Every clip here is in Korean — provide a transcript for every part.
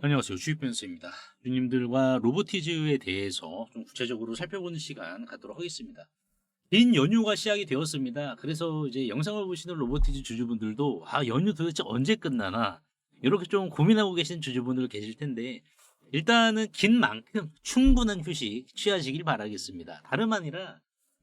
안녕하세요. 주식변수입니다. 주님들과 로보티즈에 대해서 좀 구체적으로 살펴보는 시간 갖도록 하겠습니다. 긴 연휴가 시작이 되었습니다. 그래서 이제 영상을 보시는 로보티즈 주주분들도 연휴 도대체 언제 끝나나 이렇게 좀 고민하고 계신 주주분들 계실 텐데 일단은 긴 만큼 충분한 휴식 취하시길 바라겠습니다. 다름 아니라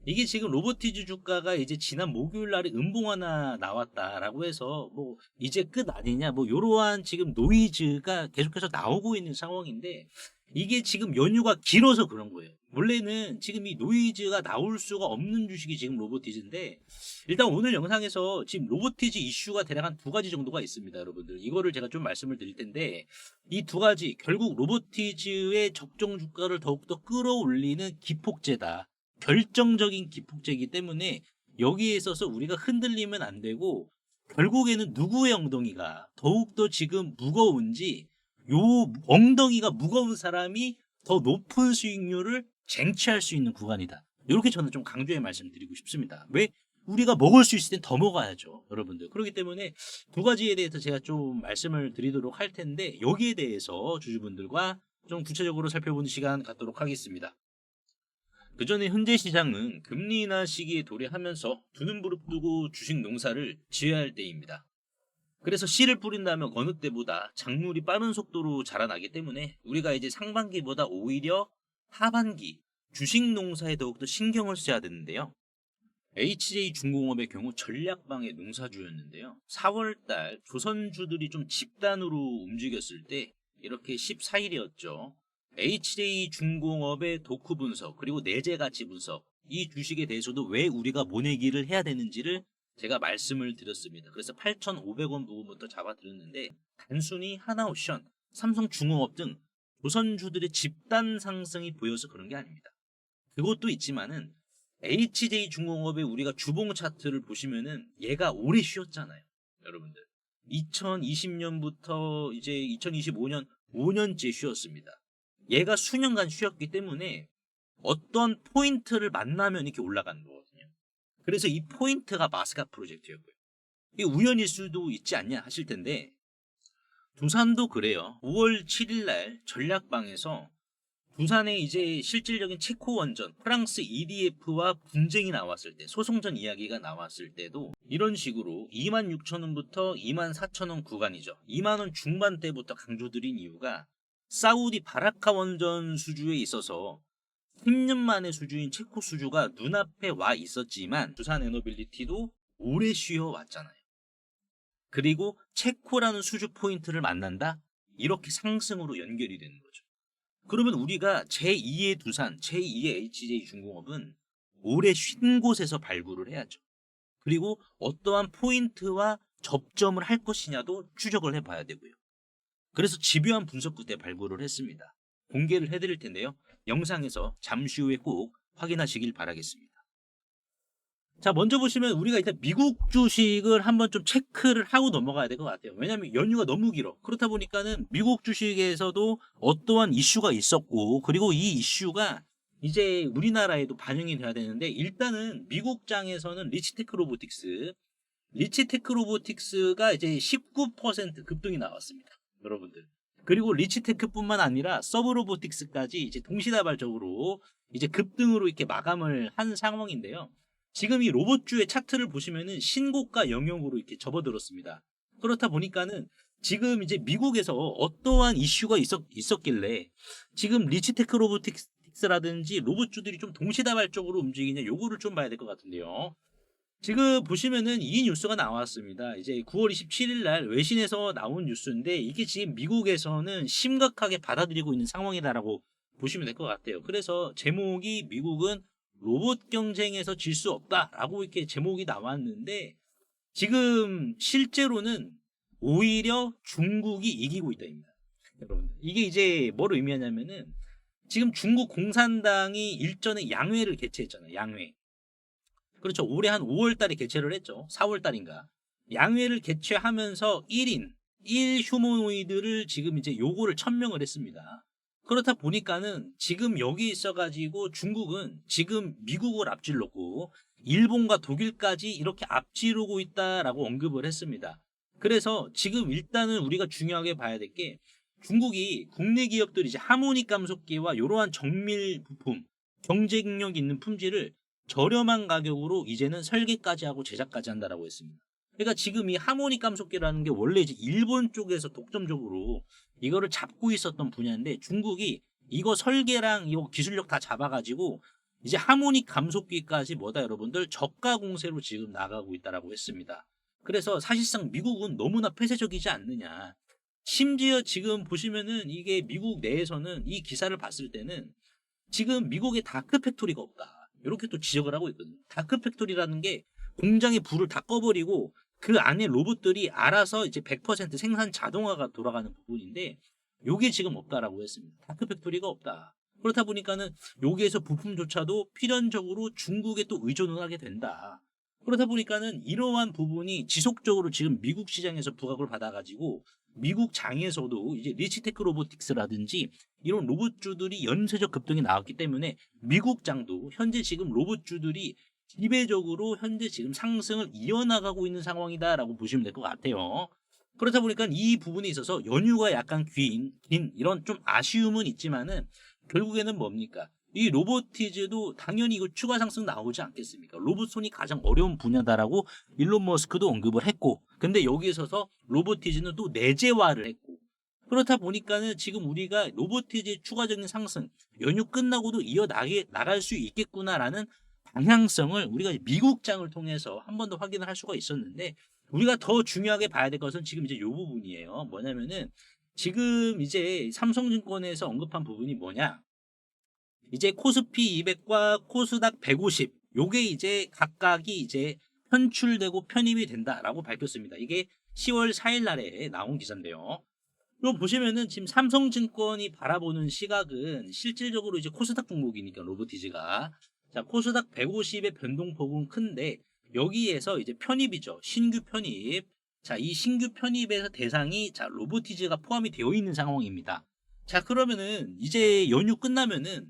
이게 지금 로보티즈 주가가 이제 지난 목요일 날에 음봉 하나 나왔다라고 해서 뭐 이제 끝 아니냐 뭐 이러한 지금 노이즈가 계속해서 나오고 있는 상황인데 이게 지금 연휴가 길어서 그런 거예요. 원래는 지금 이 노이즈가 나올 수가 없는 주식이 지금 로보티즈인데 일단 오늘 영상에서 지금 로보티즈 이슈가 대략 한 두 가지 정도가 있습니다, 여러분들. 이거를 제가 좀 말씀을 드릴 텐데 이 두 가지 결국 로보티즈의 적정 주가를 더욱더 끌어올리는 기폭제다. 결정적인 기폭제이기 때문에 여기에 있어서 우리가 흔들리면 안 되고 결국에는 누구의 엉덩이가 더욱더 지금 무거운지 요 엉덩이가 무거운 사람이 더 높은 수익률을 쟁취할 수 있는 구간이다. 이렇게 저는 좀 강조해 말씀드리고 싶습니다. 왜? 우리가 먹을 수 있을 땐 더 먹어야죠, 여러분들. 그렇기 때문에 두 가지에 대해서 제가 좀 말씀을 드리도록 할 텐데 여기에 대해서 주주분들과 좀 구체적으로 살펴보는 시간 갖도록 하겠습니다. 그 전에 현재 시장은 금리 인하 시기에 도래하면서 두 눈 부릅뜨고 주식 농사를 지어야 할 때입니다. 그래서 씨를 뿌린다면 어느 때보다 작물이 빠른 속도로 자라나기 때문에 우리가 이제 상반기보다 오히려 하반기 주식 농사에 더욱더 신경을 써야 되는데요. HJ중공업의 경우 전략방의 농사주였는데요. 4월달 조선주들이 좀 집단으로 움직였을 때 이렇게 14일이었죠. HJ중공업의 도크 분석 그리고 내재 가치 분석 이 주식에 대해서도 왜 우리가 모내기를 해야 되는지를 제가 말씀을 드렸습니다. 그래서 8,500원 부분부터 잡아드렸는데 단순히 하나옵션, 삼성중공업 등 조선주들의 집단 상승이 보여서 그런 게 아닙니다. 그것도 있지만은 HJ중공업의 우리가 주봉 차트를 보시면은 얘가 오래 쉬었잖아요, 여러분들. 2020년부터 이제 2025년 5년째 쉬었습니다. 얘가 수년간 쉬었기 때문에 어떤 포인트를 만나면 이렇게 올라가는 거거든요. 그래서 이 포인트가 마스카 프로젝트였고요. 이게 우연일 수도 있지 않냐 하실 텐데 두산도 그래요. 5월 7일 날 전략방에서 두산의 이제 실질적인 체코 원전 프랑스 EDF와 분쟁이 나왔을 때 소송전 이야기가 나왔을 때도 이런 식으로 26,000원부터 24,000원 구간이죠. 2만원 중반대부터 강조드린 이유가 사우디 바라카 원전 수주에 있어서 10년 만의 수주인 체코 수주가 눈앞에 와 있었지만 두산 에너빌리티도 오래 쉬어왔잖아요. 그리고 체코라는 수주 포인트를 만난다? 이렇게 상승으로 연결이 되는 거죠. 그러면 우리가 제2의 두산, 제2의 HJ중공업은 오래 쉰 곳에서 발굴을 해야죠. 그리고 어떠한 포인트와 접점을 할 것이냐도 추적을 해봐야 되고요. 그래서 집요한 분석 끝에 발굴을 했습니다. 공개를 해드릴 텐데요. 영상에서 잠시 후에 꼭 확인하시길 바라겠습니다. 자, 먼저 보시면 우리가 일단 미국 주식을 한번 좀 체크를 하고 넘어가야 될 것 같아요. 왜냐하면 연휴가 너무 길어. 그렇다 보니까는 미국 주식에서도 어떠한 이슈가 있었고, 그리고 이 이슈가 이제 우리나라에도 반영이 돼야 되는데, 일단은 미국장에서는 리치테크 로보틱스가 이제 19% 급등이 나왔습니다, 여러분들. 그리고 리치테크뿐만 아니라 서브로보틱스까지 이제 동시다발적으로 이제 급등으로 이렇게 마감을 한 상황인데요. 지금 이 로봇주의 차트를 보시면은 신고가 영역으로 이렇게 접어들었습니다. 그렇다 보니까는 지금 이제 미국에서 어떠한 이슈가 있었길래 지금 리치테크 로보틱스라든지 로봇주들이 좀 동시다발적으로 움직이냐 요거를 좀 봐야 될 것 같은데요. 지금 보시면은 이 뉴스가 나왔습니다. 이제 9월 27일 날 외신에서 나온 뉴스인데 이게 지금 미국에서는 심각하게 받아들이고 있는 상황이다라고 보시면 될 것 같아요. 그래서 제목이 미국은 로봇 경쟁에서 질 수 없다라고 이렇게 제목이 나왔는데 지금 실제로는 오히려 중국이 이기고 있다입니다. 여러분들 이게 이제 뭘 의미하냐면은 지금 중국 공산당이 일전에 양회를 개최했잖아요. 양회. 그렇죠. 올해 한 5월 달에 개최를 했죠. 4월 달인가. 양회를 개최하면서 1인 1 휴머노이드를 지금 이제 요거를 천명을 했습니다. 그렇다 보니까는 지금 여기 있어가지고 중국은 지금 미국을 앞질렀고 일본과 독일까지 이렇게 앞지르고 있다라고 언급을 했습니다. 그래서 지금 일단은 우리가 중요하게 봐야 될 게 중국이 국내 기업들이 이제 하모닉 감속기와 이러한 정밀 부품, 경쟁력 있는 품질을 저렴한 가격으로 이제는 설계까지 하고 제작까지 한다라고 했습니다. 그러니까 지금 이 하모닉 감속기라는 게 원래 이제 일본 쪽에서 독점적으로 이거를 잡고 있었던 분야인데 중국이 이거 설계랑 이거 기술력 다 잡아가지고 이제 하모닉 감속기까지 뭐다 여러분들 저가 공세로 지금 나가고 있다라고 했습니다. 그래서 사실상 미국은 너무나 폐쇄적이지 않느냐. 심지어 지금 보시면은 이게 미국 내에서는 이 기사를 봤을 때는 지금 미국에 다크 팩토리가 없다. 이렇게 또 지적을 하고 있거든요. 다크 팩토리라는 게 공장의 불을 다 꺼버리고 그 안에 로봇들이 알아서 이제 100% 생산 자동화가 돌아가는 부분인데 요게 지금 없다라고 했습니다. 다크 팩토리가 없다. 그렇다 보니까는 여기에서 부품조차도 필연적으로 중국에 또 의존을 하게 된다. 그러다 보니까는 이러한 부분이 지속적으로 지금 미국 시장에서 부각을 받아가지고 미국 장에서도 이제 리치테크 로보틱스라든지 이런 로봇주들이 연쇄적 급등이 나왔기 때문에 미국 장도 현재 지금 로봇주들이 기배적으로 현재 지금 상승을 이어나가고 있는 상황이다라고 보시면 될 것 같아요. 그렇다 보니까 이 부분에 있어서 연휴가 약간 긴 이런 좀 아쉬움은 있지만은 결국에는 뭡니까? 이 로보티즈도 당연히 이거 추가 상승 나오지 않겠습니까? 로봇손이 가장 어려운 분야다라고 일론 머스크도 언급을 했고, 근데 여기에 있어서 로보티즈는 또 내재화를 했고, 그렇다 보니까는 지금 우리가 로보티즈의 추가적인 상승, 연휴 끝나고도 나갈 수 있겠구나라는 방향성을 우리가 미국장을 통해서 한 번 더 확인을 할 수가 있었는데, 우리가 더 중요하게 봐야 될 것은 지금 이제 이 부분이에요. 뭐냐면은 지금 이제 삼성증권에서 언급한 부분이 뭐냐? 이제 코스피 200과 코스닥 150 요게 이제 각각이 이제 편출되고 편입이 된다라고 밝혔습니다. 이게 10월 4일 날에 나온 기사인데요. 그럼 보시면은 지금 삼성증권이 바라보는 시각은 실질적으로 이제 코스닥 종목이니까 로보티즈가 자 코스닥 150의 변동폭은 큰데 여기에서 이제 편입이죠. 신규 편입. 자, 이 신규 편입에서 대상이 자 로보티즈가 포함이 되어 있는 상황입니다. 자, 그러면은 이제 연휴 끝나면은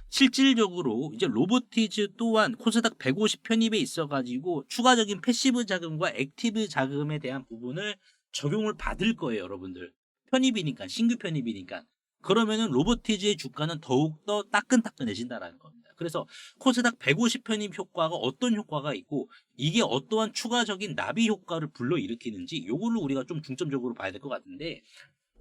실질적으로 이제 로보티즈 또한 코스닥 150 편입에 있어가지고 추가적인 패시브 자금과 액티브 자금에 대한 부분을 적용을 받을 거예요, 여러분들. 편입이니까, 신규 편입이니까. 그러면은 로보티즈의 주가는 더욱더 따끈따끈해진다라는 겁니다. 그래서 코스닥 150 편입 효과가 어떤 효과가 있고 이게 어떠한 추가적인 나비 효과를 불러일으키는지 요거를 우리가 좀 중점적으로 봐야 될 것 같은데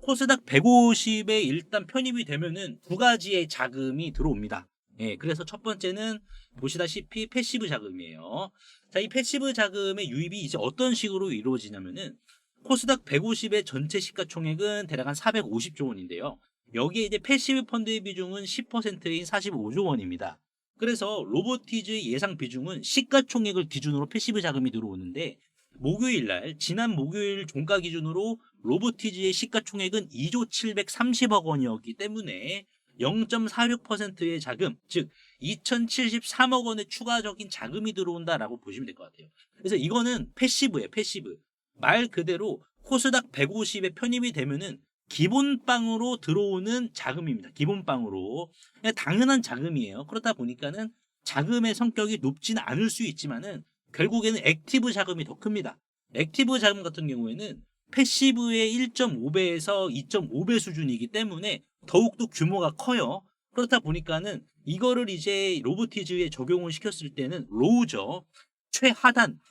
코스닥 150에 일단 편입이 되면은 두 가지의 자금이 들어옵니다. 예, 그래서 첫 번째는 보시다시피 패시브 자금이에요. 자, 이 패시브 자금의 유입이 이제 어떤 식으로 이루어지냐면은 코스닥 150의 전체 시가총액은 대략 한 450조 원인데요. 여기에 이제 패시브 펀드의 비중은 10%인 45조 원입니다. 그래서 로보티즈의 예상 비중은 시가총액을 기준으로 패시브 자금이 들어오는데 목요일 날 지난 목요일 종가 기준으로 로보티즈의 시가총액은 2조 730억 원이었기 때문에 0.46%의 자금, 즉 2073억 원의 추가적인 자금이 들어온다라고 보시면 될 것 같아요. 그래서 이거는 패시브예요, 패시브. 말 그대로 코스닥 150에 편입이 되면은 기본빵으로 들어오는 자금입니다. 기본빵으로. 그냥 당연한 자금이에요. 그러다 보니까는 자금의 성격이 높지는 않을 수 있지만은 결국에는 액티브 자금이 더 큽니다. 액티브 자금 같은 경우에는 패시브의 1.5배에서 2.5배 수준이기 때문에 더욱더 규모가 커요. 그렇다 보니까는 이거를 이제 로보티즈에 적용을 시켰을 때는 로우죠.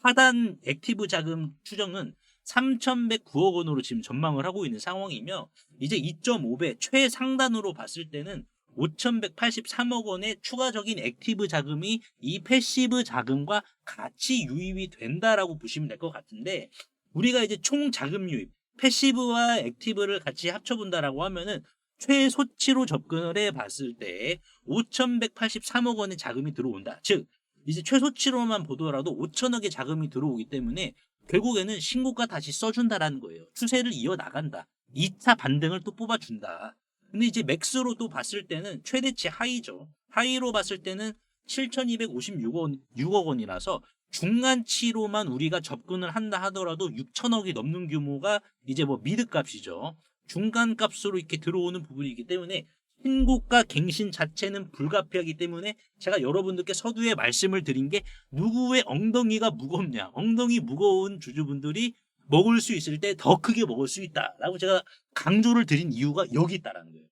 하단 액티브 자금 추정은 3,109억 원으로 지금 전망을 하고 있는 상황이며 이제 2.5배 최상단으로 봤을 때는 5,183억 원의 추가적인 액티브 자금이 이 패시브 자금과 같이 유입이 된다라고 보시면 될 것 같은데 우리가 이제 총 자금 유입, 패시브와 액티브를 같이 합쳐본다라고 하면은 최소치로 접근을 해 봤을 때 5,183억 원의 자금이 들어온다. 즉 이제 최소치로만 보더라도 5천억의 자금이 들어오기 때문에 결국에는 신고가 다시 써준다라는 거예요. 추세를 이어나간다. 2차 반등을 또 뽑아준다. 근데 이제 맥스로 또 봤을 때는 최대치 하이죠. 하이로 봤을 때는 7,256억 원이라서 중간치로만 우리가 접근을 한다 하더라도 6천억이 넘는 규모가 이제 뭐 미드값이죠. 중간값으로 이렇게 들어오는 부분이기 때문에 신고가 갱신 자체는 불가피하기 때문에 제가 여러분들께 서두에 말씀을 드린 게 누구의 엉덩이가 무겁냐. 엉덩이 무거운 주주분들이 먹을 수 있을 때 더 크게 먹을 수 있다라고 제가 강조를 드린 이유가 여기 있다라는 거예요.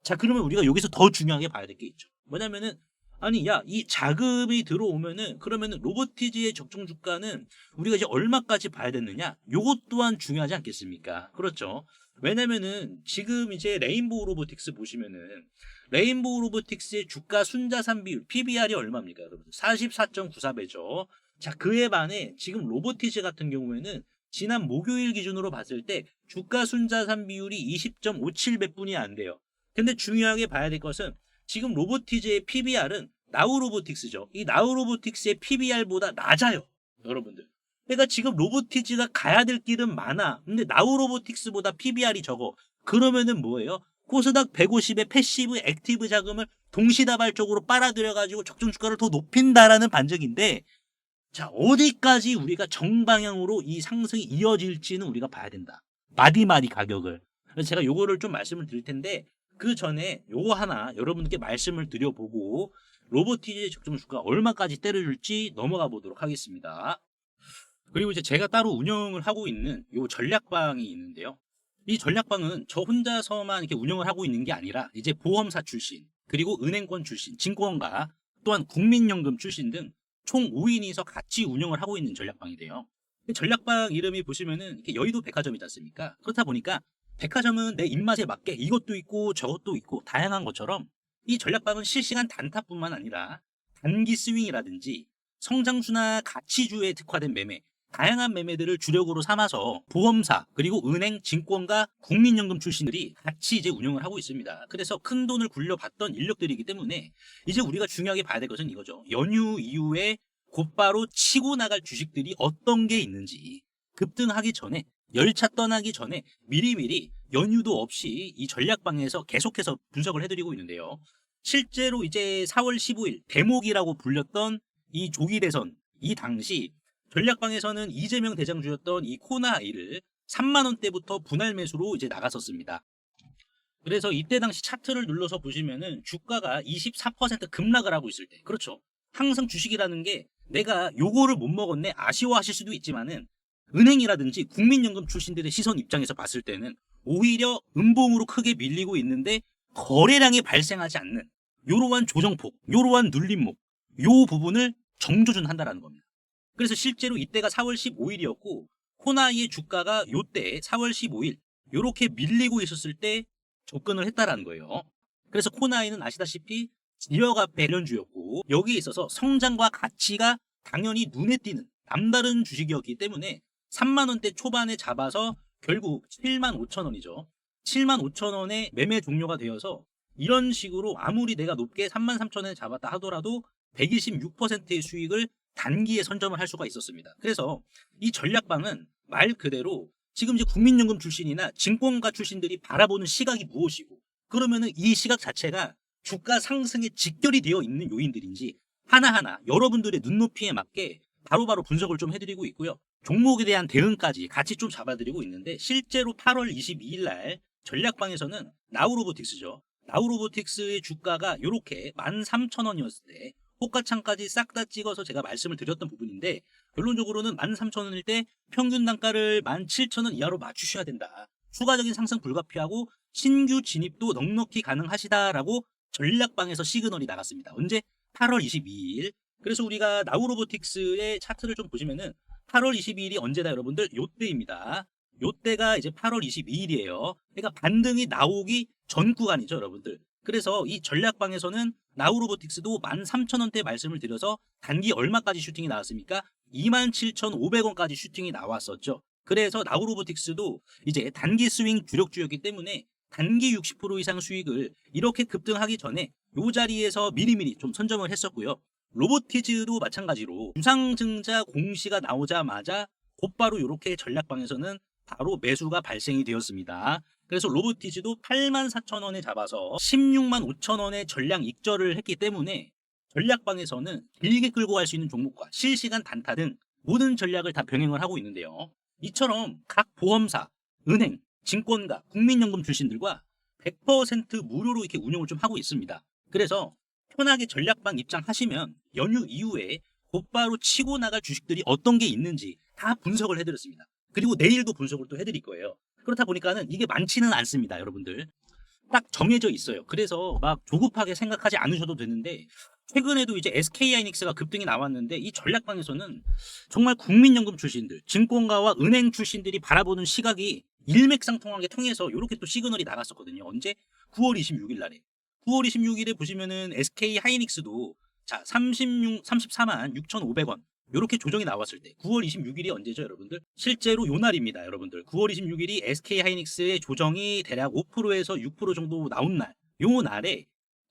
자, 그러면 우리가 여기서 더 중요하게 봐야 될 게 있죠. 뭐냐면은 아니 야, 이 자금이 들어오면은 그러면은 로보티지의 적정 주가는 우리가 이제 얼마까지 봐야 되느냐? 요것 또한 중요하지 않겠습니까? 그렇죠. 왜냐면은 지금 이제 레인보우 로보틱스 보시면은 레인보우 로보틱스의 주가 순자산 비율 PBR이 얼마입니까? 여러분 44.94배죠. 자, 그에 반해 지금 로보티지 같은 경우에는 지난 목요일 기준으로 봤을 때 주가 순자산 비율이 20.57배뿐이 안 돼요. 근데 중요하게 봐야 될 것은 지금 로보티즈의 PBR은 나우로보틱스죠. 이 나우로보틱스의 PBR보다 낮아요. 여러분들. 그러니까 지금 로보티즈가 가야 될 길은 많아. 근데 나우로보틱스보다 PBR이 적어. 그러면은 뭐예요? 코스닥 150의 패시브 액티브 자금을 동시다발적으로 빨아들여가지고 적정 주가를 더 높인다라는 반증인데, 자, 어디까지 우리가 정방향으로 이 상승이 이어질지는 우리가 봐야 된다. 마디마디 가격을. 그래서 제가 요거를 좀 말씀을 드릴 텐데, 그 전에 요거 하나 여러분께 말씀을 드려보고 로보티즈의 적정 주가 얼마까지 때려줄지 넘어가 보도록 하겠습니다. 그리고 이제 제가 따로 운영을 하고 있는 요 전략방이 있는데요. 이 전략방은 저 혼자서만 이렇게 운영을 하고 있는 게 아니라 이제 보험사 출신, 그리고 은행권 출신, 증권가, 또한 국민연금 출신 등 총 5인이서 같이 운영을 하고 있는 전략방인데요. 전략방 이름이 보시면은 이렇게 여의도 백화점이지 않습니까? 그렇다 보니까 백화점은 내 입맛에 맞게 이것도 있고 저것도 있고 다양한 것처럼 이 전략방은 실시간 단타뿐만 아니라 단기 스윙이라든지 성장주나 가치주에 특화된 매매, 다양한 매매들을 주력으로 삼아서 보험사, 그리고 은행, 증권가, 국민연금 출신들이 같이 이제 운영을 하고 있습니다. 그래서 큰 돈을 굴려봤던 인력들이기 때문에 이제 우리가 중요하게 봐야 될 것은 이거죠. 연휴 이후에 곧바로 치고 나갈 주식들이 어떤 게 있는지, 급등하기 전에, 열차 떠나기 전에 미리미리 연휴도 없이 이 전략방에서 계속해서 분석을 해드리고 있는데요. 실제로 이제 4월 15일 대목이라고 불렸던 이 조기 대선, 이 당시 전략방에서는 이재명 대장주였던 이 코나아이를 3만 원대부터 분할 매수로 이제 나갔었습니다. 그래서 이때 당시 차트를 눌러서 보시면은 주가가 24% 급락을 하고 있을 때, 그렇죠. 항상 주식이라는 게 내가 요거를 못 먹었네 아쉬워하실 수도 있지만은 은행이라든지 국민연금 출신들의 시선 입장에서 봤을 때는 오히려 음봉으로 크게 밀리고 있는데 거래량이 발생하지 않는 요러한 조정폭, 요러한 눌림목, 요 부분을 정조준한다라는 겁니다. 그래서 실제로 이때가 4월 15일이었고 코나이의 주가가 요때 4월 15일 요렇게 밀리고 있었을 때 접근을 했다라는 거예요. 그래서 코나이는 아시다시피 지역 앞에 관련주였고 여기에 있어서 성장과 가치가 당연히 눈에 띄는 남다른 주식이었기 때문에 3만 원대 초반에 잡아서 결국 7만 5천 원이죠. 7만 5천 원에 매매 종료가 되어서 이런 식으로 아무리 내가 높게 3만 3천 원에 잡았다 하더라도 126%의 수익을 단기에 선점을 할 수가 있었습니다. 그래서 이 전략방은 말 그대로 지금 이제 국민연금 출신이나 증권가 출신들이 바라보는 시각이 무엇이고, 그러면은 이 시각 자체가 주가 상승에 직결이 되어 있는 요인들인지 하나하나 여러분들의 눈높이에 맞게 바로바로 분석을 좀 해드리고 있고요. 종목에 대한 대응까지 같이 좀 잡아드리고 있는데, 실제로 8월 22일 날 전략방에서는 나우로보틱스죠. 나우로보틱스의 주가가 이렇게 13,000원이었을 때 호가창까지 싹 다 찍어서 제가 말씀을 드렸던 부분인데, 결론적으로는 13,000원일 때 평균 단가를 17,000원 이하로 맞추셔야 된다. 추가적인 상승 불가피하고 신규 진입도 넉넉히 가능하시다라고 전략방에서 시그널이 나갔습니다. 언제? 8월 22일. 그래서 우리가 나우로보틱스의 차트를 좀 보시면은 8월 22일이 언제다 여러분들? 요때입니다. 요때가 이제 8월 22일이에요. 그러니까 반등이 나오기 전 구간이죠, 여러분들. 그래서 이 전략방에서는 나우로보틱스도 13,000원대 말씀을 드려서 단기 얼마까지 슈팅이 나왔습니까? 27,500원까지 슈팅이 나왔었죠. 그래서 나우로보틱스도 이제 단기 스윙 주력주였기 때문에 단기 60% 이상 수익을 이렇게 급등하기 전에 이 자리에서 미리미리 좀 선점을 했었고요. 로보티즈도 마찬가지로 유상증자 공시가 나오자마자 곧바로 이렇게 전략방에서는 바로 매수가 발생이 되었습니다. 그래서 로보티즈도 84,000원에 잡아서 16만 5천원의 전량 익절을 했기 때문에 전략방에서는 길게 끌고 갈 수 있는 종목과 실시간 단타 등 모든 전략을 다 병행을 하고 있는데요. 이처럼 각 보험사, 은행, 증권가, 국민연금 출신들과 100% 무료로 이렇게 운영을 좀 하고 있습니다. 그래서 편하게 전략방 입장하시면 연휴 이후에 곧바로 치고 나갈 주식들이 어떤 게 있는지 다 분석을 해드렸습니다. 그리고 내일도 분석을 또 해드릴 거예요. 그렇다 보니까는 이게 많지는 않습니다, 여러분들. 딱 정해져 있어요. 그래서 막 조급하게 생각하지 않으셔도 되는데, 최근에도 이제 SK하이닉스가 급등이 나왔는데, 이 전략방에서는 정말 국민연금 출신들, 증권가와 은행 출신들이 바라보는 시각이 일맥상통하게 통해서 이렇게 또 시그널이 나갔었거든요. 언제? 9월 26일 날에. 9월 26일에 보시면은 SK하이닉스도 자 34만 6,500원 이렇게 조정이 나왔을 때 9월 26일이 언제죠, 여러분들? 실제로 요 날입니다, 여러분들. 9월 26일이 SK하이닉스의 조정이 대략 5%에서 6% 정도 나온 날. 요 날에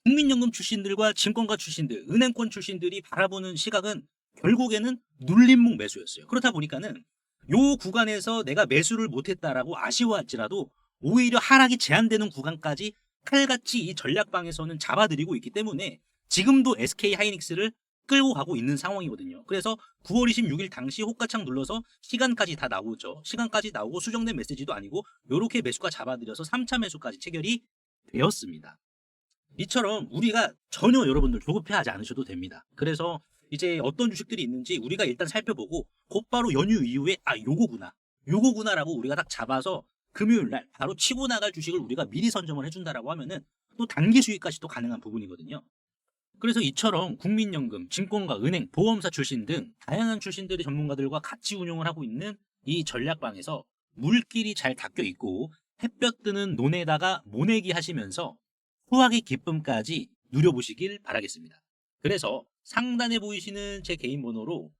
국민연금 출신들과 증권가 출신들, 은행권 출신들이 바라보는 시각은 결국에는 눌림목 매수였어요. 그렇다 보니까는 요 구간에서 내가 매수를 못했다라고 아쉬워할지라도 오히려 하락이 제한되는 구간까지 칼같이 이 전략방에서는 잡아들이고 있기 때문에 지금도 SK하이닉스를 끌고 가고 있는 상황이거든요. 그래서 9월 26일 당시 호가창 눌러서 시간까지 다 나오죠. 시간까지 나오고 수정된 메시지도 아니고 이렇게 매수가 잡아들여서 3차 매수까지 체결이 되었습니다. 이처럼 우리가 전혀 여러분들 조급해하지 않으셔도 됩니다. 그래서 이제 어떤 주식들이 있는지 우리가 일단 살펴보고 곧바로 연휴 이후에 요거구나라고 우리가 딱 잡아서 금요일날 바로 치고 나갈 주식을 우리가 미리 선점을 해준다라고 하면은 또 단기 수익까지 또 가능한 부분이거든요. 그래서 이처럼 국민연금, 증권가, 은행, 보험사 출신 등 다양한 출신들의 전문가들과 같이 운용을 하고 있는 이 전략방에서 물길이 잘 닦여 있고 햇볕 뜨는 논에다가 모내기 하시면서 수확의 기쁨까지 누려보시길 바라겠습니다. 그래서 상단에 보이시는 제 개인 번호로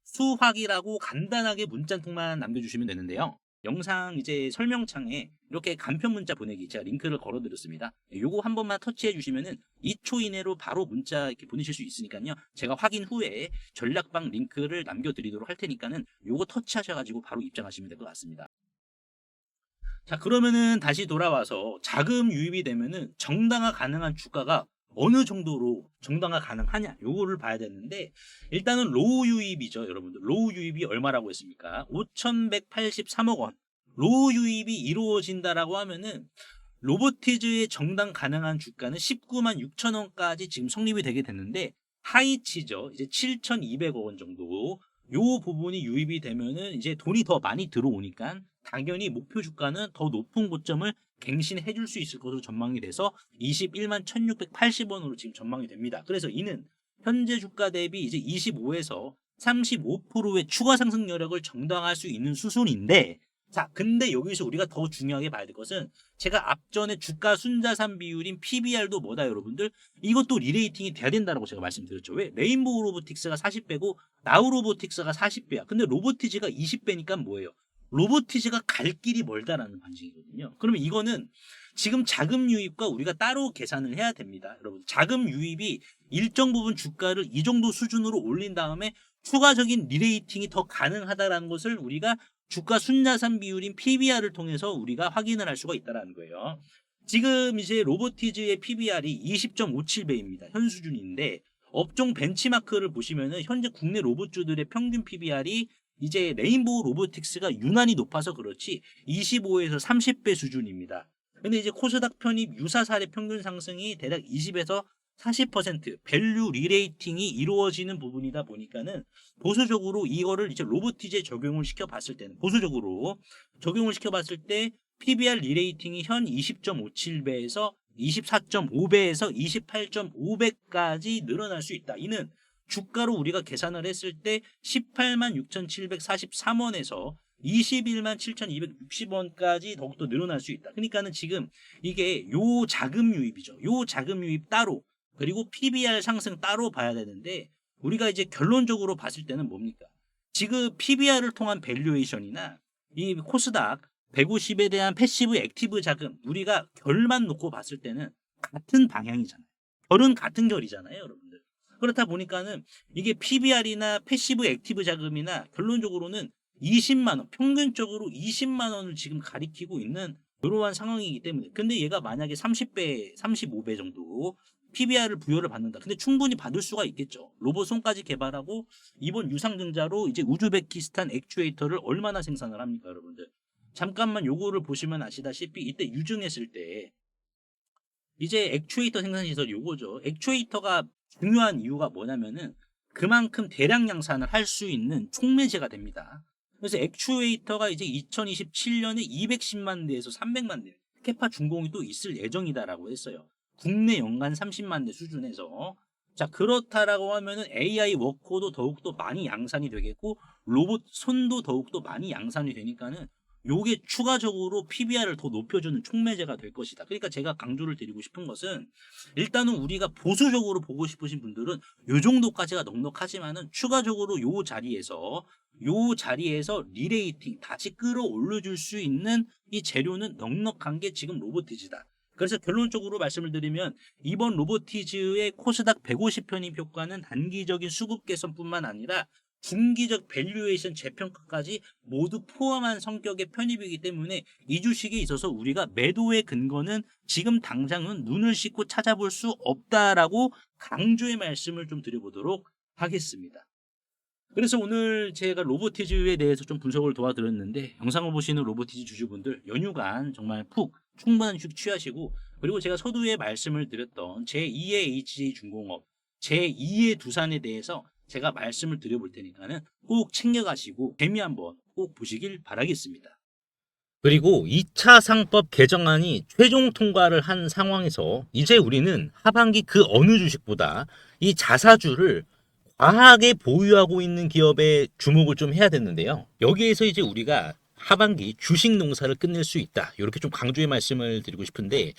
수확이라고 간단하게 문자 한 통만 남겨주시면 되는데요. 영상 이제 설명창에 이렇게 간편 문자 보내기 제가 링크를 걸어드렸습니다. 요거 한 번만 터치해 주시면은 2초 이내로 바로 문자 이렇게 보내실 수 있으니까요. 제가 확인 후에 전략방 링크를 남겨드리도록 할 테니까는 요거 터치하셔가지고 바로 입장하시면 될 것 같습니다. 자, 그러면은 다시 돌아와서 자금 유입이 되면은 정당화 가능한 주가가 어느 정도로 정당화 가능하냐 요거를 봐야 되는데, 일단은 로우 유입이죠, 여러분들. 로우 유입이 얼마라고 했습니까? 5,183억 원 로우 유입이 이루어진다라고 하면은 로보티즈의 정당 가능한 주가는 19만 6천 원까지 지금 성립이 되게 됐는데, 하이치죠, 이제 7,200억 원 정도. 요 부분이 유입이 되면은 이제 돈이 더 많이 들어오니까 당연히 목표 주가는 더 높은 고점을 갱신해 줄 수 있을 것으로 전망이 돼서 21만 1,680원으로 지금 전망이 됩니다. 그래서 이는 현재 주가 대비 이제 25에서 35%의 추가 상승 여력을 정당화할 수 있는 수순인데, 자, 근데 여기서 우리가 더 중요하게 봐야 될 것은 제가 앞전에 주가 순자산 비율인 PBR도 뭐다, 여러분들? 이것도 리레이팅이 돼야 된다고 제가 말씀드렸죠. 왜? 레인보우 로보틱스가 40배고 나우 로보틱스가 40배야. 근데 로보티즈가 20배니까 뭐예요? 로보티즈가 갈 길이 멀다라는 반증이거든요. 그러면 이거는 지금 자금 유입과 우리가 따로 계산을 해야 됩니다. 여러분, 자금 유입이 일정 부분 주가를 이 정도 수준으로 올린 다음에 추가적인 리레이팅이 더 가능하다라는 것을 우리가 주가 순자산 비율인 PBR을 통해서 우리가 확인을 할 수가 있다는 거예요. 지금 이제 로보티즈의 PBR이 20.57배입니다. 현 수준인데, 업종 벤치마크를 보시면은 현재 국내 로봇주들의 평균 PBR이 이제 레인보우 로보틱스가 유난히 높아서 그렇지 25에서 30배 수준입니다. 근데 이제 코스닥 편입 유사사의 평균 상승이 대략 20에서 40% 밸류 리레이팅이 이루어지는 부분이다 보니까는 보수적으로 이거를 이제 로보티즈에 적용을 시켜봤을 때는 보수적으로 적용을 시켜봤을 때 PBR 리레이팅이 현 20.57배에서 24.5배에서 28.5배까지 늘어날 수 있다. 이는 주가로 우리가 계산을 했을 때 18만 6,743원에서 21만 7,260원까지 더욱더 늘어날 수 있다. 그러니까는 지금 이게 요 자금 유입이죠. 요 자금 유입 따로, 그리고 PBR 상승 따로 봐야 되는데, 우리가 이제 결론적으로 봤을 때는 뭡니까? 지금 PBR을 통한 밸류에이션이나 이 코스닥 150에 대한 패시브 액티브 자금, 우리가 결만 놓고 봤을 때는 같은 방향이잖아요. 결은 같은 결이잖아요, 여러분들. 그렇다 보니까는 이게 PBR이나 패시브 액티브 자금이나 결론적으로는 20만 원, 평균적으로 20만 원을 지금 가리키고 있는 이러한 상황이기 때문에, 근데 얘가 만약에 30배, 35배 정도 PBR을 부여를 받는다. 근데 충분히 받을 수가 있겠죠. 로봇 손까지 개발하고 이번 유상증자로 이제 우즈베키스탄 액추에이터를 얼마나 생산을 합니까, 여러분들? 잠깐만 요거를 보시면 아시다시피 이때 유증했을 때 이제 액추에이터 생산 시설 요거죠. 액추에이터가 중요한 이유가 뭐냐면은 그만큼 대량 양산을 할 수 있는 촉매제가 됩니다. 그래서 액추에이터가 이제 2027년에 210만 대에서 300만 대 캐파 준공이 또 있을 예정이다라고 했어요. 국내 연간 30만 대 수준에서. 자, 그렇다라고 하면은 AI 워커도 더욱더 많이 양산이 되겠고 로봇 손도 더욱더 많이 양산이 되니까는 요게 추가적으로 PBR을 더 높여주는 촉매제가 될 것이다. 그러니까 제가 강조를 드리고 싶은 것은 일단은 우리가 보수적으로 보고 싶으신 분들은 요 정도까지가 넉넉하지만은 추가적으로 요 자리에서 리레이팅 다시 끌어올려줄 수 있는 이 재료는 넉넉한 게 지금 로보티지다. 그래서 결론적으로 말씀을 드리면 이번 로보티즈의 코스닥 150 편입 효과는 단기적인 수급 개선뿐만 아니라 중기적 밸류에이션 재평가까지 모두 포함한 성격의 편입이기 때문에 이 주식에 있어서 우리가 매도의 근거는 지금 당장은 눈을 씻고 찾아볼 수 없다라고 강조의 말씀을 좀 드려보도록 하겠습니다. 그래서 오늘 제가 로보티즈에 대해서 좀 분석을 도와드렸는데 영상을 보시는 로보티즈 주주분들 연휴간 정말 푹 충분한 휴식 취하시고 그리고 제가 서두에 말씀을 드렸던 제2의 HJ중공업, 제2의 두산에 대해서 제가 말씀을 드려볼 테니까는 꼭 챙겨가시고 재미 한번 꼭 보시길 바라겠습니다. 그리고 2차 상법 개정안이 최종 통과를 한 상황에서 이제 우리는 하반기 그 어느 주식보다 이 자사주를 과하게 보유하고 있는 기업에 주목을 좀 해야 되는데요. 여기에서 이제 우리가 하반기 주식 농사를 끝낼 수 있다. 이렇게 좀 강조의 말씀을 드리고 싶은데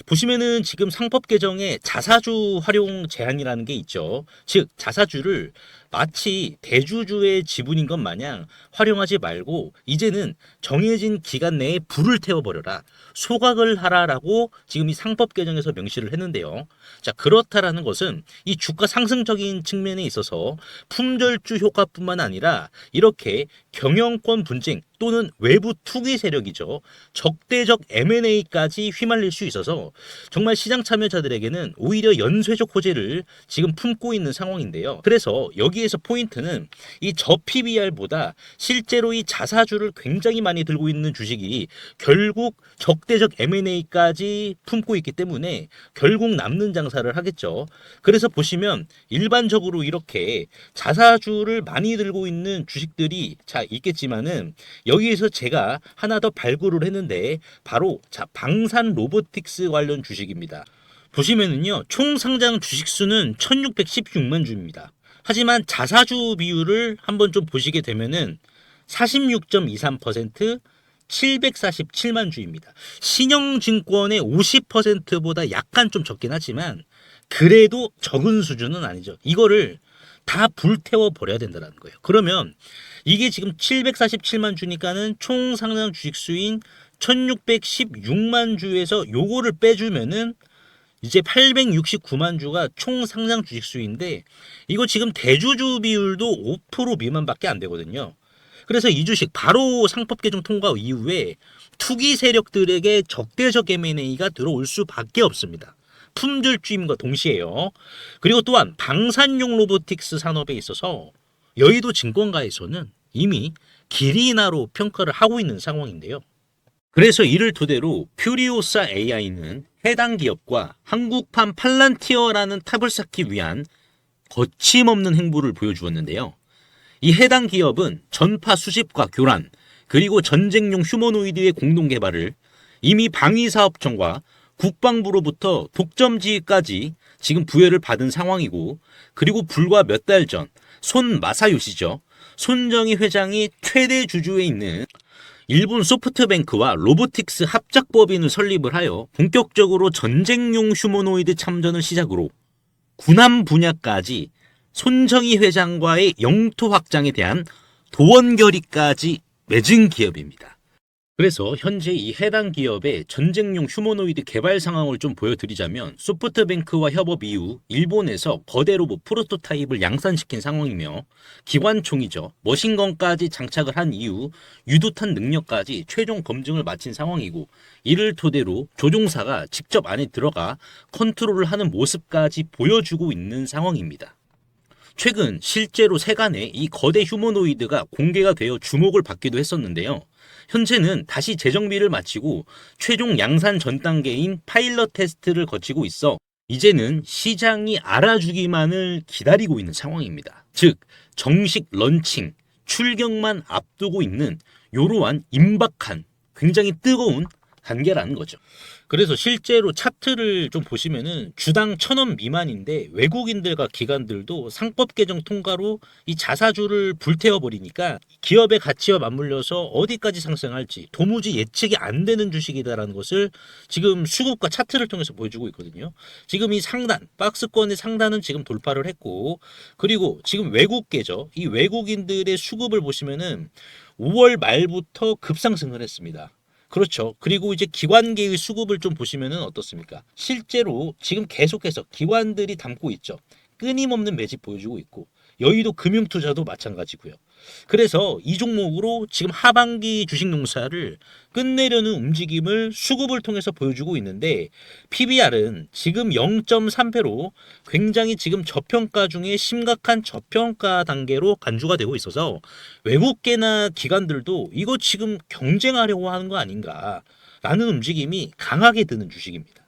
보시면은 지금 상법 개정에 자사주 활용 제한이라는 게 있죠. 즉 자사주를 마치 대주주의 지분인 것 마냥 활용하지 말고 이제는 정해진 기간 내에 불을 태워버려라. 소각을 하라라고 지금 이 상법 개정에서 명시를 했는데요. 자, 그렇다라는 것은 이 주가 상승적인 측면에 있어서 품절주 효과뿐만 아니라 이렇게 경영권 분쟁 또는 외부 투기 세력이죠. 적대적 M&A까지 휘말릴 수 있어서 정말 시장 참여자들에게는 오히려 연쇄적 호재를 지금 품고 있는 상황인데요. 그래서 여기에서 포인트는 이 저 PBR보다 실제로 이 자사주를 굉장히 많이 들고 있는 주식이 결국 적대적 M&A까지 품고 있기 때문에 결국 남는 장사를 하겠죠. 그래서 보시면 일반적으로 이렇게 자사주를 많이 들고 있는 주식들이 자 있겠지만은 여기에서 제가 하나 더 발굴을 했는데 바로 자 방산 로보틱스 관련 주식입니다. 보시면은요 총 상장 주식 수는 1616만 주입니다. 하지만 자사주 비율을 한번 좀 보시게 되면은 46.23% 747만 주입니다. 신영증권의 50%보다 약간 좀 적긴 하지만 그래도 적은 수준은 아니죠. 이거를 다 불태워 버려야 된다는 거예요. 그러면 이게 지금 747만 주니까는 총 상장 주식 수인 1616만 주에서 요거를 빼주면은 이제 869만 주가 총 상장 주식 수인데 이거 지금 대주주 비율도 5% 미만밖에 안 되거든요. 그래서 이 주식 바로 상법 개정 통과 이후에 투기 세력들에게 적대적 M&A가 들어올 수밖에 없습니다. 품절주임과 동시에요. 그리고 또한 방산용 로보틱스 산업에 있어서 여의도 증권가에서는 이미 기리나로 평가를 하고 있는 상황인데요. 그래서 이를 토대로 퓨리오사 AI는 해당 기업과 한국판 팔란티어라는 탑을 쌓기 위한 거침없는 행보를 보여주었는데요. 이 해당 기업은 전파 수집과 교란, 그리고 전쟁용 휴머노이드의 공동 개발을 이미 방위사업청과 국방부로부터 독점지휘까지 지금 부여를 받은 상황이고, 그리고 불과 몇 달 전 손 마사요시죠. 손정희 회장이 최대 주주에 있는 일본 소프트뱅크와 로보틱스 합작법인을 설립을 하여 본격적으로 전쟁용 휴머노이드 참전을 시작으로 군함 분야까지 손정희 회장과의 영토 확장에 대한 도원 결의까지 맺은 기업입니다. 그래서 현재 이 해당 기업의 전쟁용 휴머노이드 개발 상황을 좀 보여드리자면 소프트뱅크와 협업 이후 일본에서 거대 로봇 프로토타입을 양산시킨 상황이며 기관총이죠. 머신건까지 장착을 한 이후 유도탄 능력까지 최종 검증을 마친 상황이고 이를 토대로 조종사가 직접 안에 들어가 컨트롤을 하는 모습까지 보여주고 있는 상황입니다. 최근 실제로 세간에 이 거대 휴머노이드가 공개가 되어 주목을 받기도 했었는데요. 현재는 다시 재정비를 마치고 최종 양산 전 단계인 파일럿 테스트를 거치고 있어 이제는 시장이 알아주기만을 기다리고 있는 상황입니다. 즉 정식 런칭, 출격만 앞두고 있는 이러한 임박한 굉장히 뜨거운 단계라는 거죠. 그래서 실제로 차트를 좀 보시면은 주당 1,000원 미만인데 외국인들과 기관들도 상법 개정 통과로 이 자사주를 불태워버리니까 기업의 가치와 맞물려서 어디까지 상승할지 도무지 예측이 안 되는 주식이다라는 것을 지금 수급과 차트를 통해서 보여주고 있거든요. 지금 이 상단, 박스권의 상단은 지금 돌파를 했고, 그리고 지금 외국계죠. 이 외국인들의 수급을 보시면은 5월 말부터 급상승을 했습니다. 그렇죠. 그리고 이제 기관계의 수급을 좀 보시면은 어떻습니까? 실제로 지금 계속해서 기관들이 담고 있죠. 끊임없는 매집 보여주고 있고, 여의도 금융투자도 마찬가지고요. 그래서 이 종목으로 지금 하반기 주식농사를 끝내려는 움직임을 수급을 통해서 보여주고 있는데, PBR은 지금 0.3배로 굉장히 지금 저평가 중에 심각한 저평가 단계로 간주가 되고 있어서 외국계나 기관들도 이거 지금 경쟁하려고 하는 거 아닌가라는 움직임이 강하게 드는 주식입니다.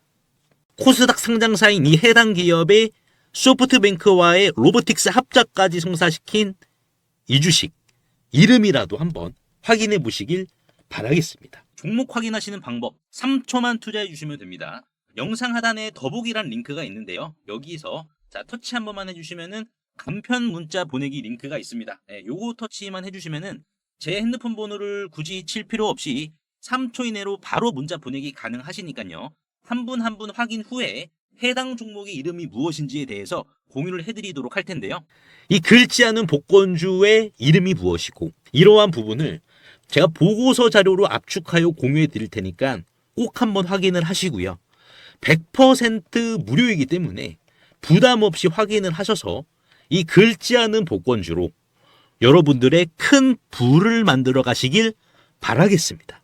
코스닥 상장사인 이 해당 기업의 소프트뱅크와의 로보틱스 합작까지 성사시킨 이 주식 이름이라도 한번 확인해 보시길 바라겠습니다. 종목 확인하시는 방법 3초만 투자해 주시면 됩니다. 영상 하단에 더보기란 링크가 있는데요. 여기서 자 터치 한 번만 해주시면은 간편 문자 보내기 링크가 있습니다. 요거 터치만 해주시면은 제 핸드폰 번호를 굳이 칠 필요 없이 3초 이내로 바로 문자 보내기 가능하시니까요. 한 분 한 분 확인 후에 해당 종목의 이름이 무엇인지에 대해서 공유를 해드리도록 할 텐데요. 이 긁지 않은 복권주의 이름이 무엇이고 이러한 부분을 제가 보고서 자료로 압축하여 공유해 드릴 테니까 꼭 한번 확인을 하시고요. 100% 무료이기 때문에 부담 없이 확인을 하셔서 이 긁지 않은 복권주로 여러분들의 큰 부를 만들어 가시길 바라겠습니다.